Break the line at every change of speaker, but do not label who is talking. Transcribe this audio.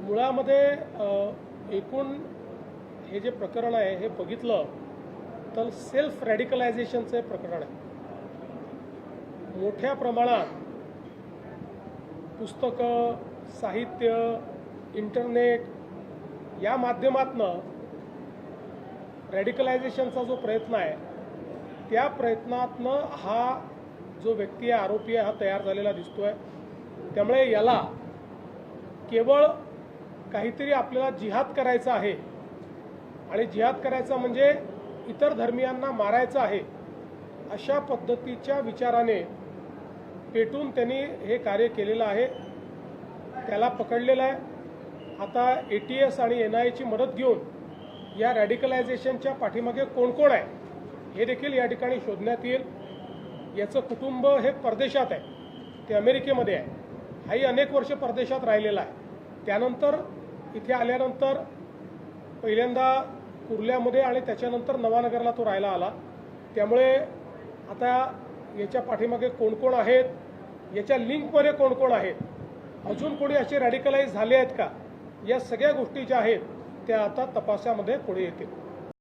मुळामध्ये एकूण हे जे प्रकरण आहे हे बघितलं तर सेल्फ रॅडिकलायझेशनचं प्रकरण आहे। मोठ्या प्रमाणात पुस्तकं, साहित्य, इंटरनेट या माध्यमातनं रॅडिकलायझेशनचा जो प्रयत्न आहे त्या प्रयत्नातनं हा जो व्यक्ती आहे, आरोपी आहे, हा तयार झालेला दिसतोय। त्यामुळे याला केवळ काहीतरी आपल्याला जिहाद करायचा आहे आणि जिहाद करायचा म्हणजे इतर धर्मियांना मारायचं आहे अशा पद्धतीच्या विचाराने पेटून त्यांनी हे कार्य केलेलं आहे। त्याला पकडलेलं आहे। आता ATS आणि NIA ची मदत घेऊन या रॅडिकलायझेशनच्या पाठीमागे कोण कोण आहे हे देखील या ठिकाणी शोधण्यात येईल। याचं कुटुंब हे परदेशात आहे, ते अमेरिकेमध्ये आहे, हाही अनेक वर्ष परदेशात राहिलेला आहे। त्यानंतर इथे आल्यानंतर पहिल्यांदा कुर्ल्यामध्ये आणि त्याच्यानंतर नवानगरला तो राहायला आला। त्यामुळे आता याच्या पाठीमागे कोण कोण आहेत, याच्या लिंकमध्ये कोण कोण आहेत, अजून कोणी असे रॅडिकलाइज झाले आहेत का, या सगळ्या गोष्टी ज्या आहेत त्या आता तपासामध्ये पुढे येतील।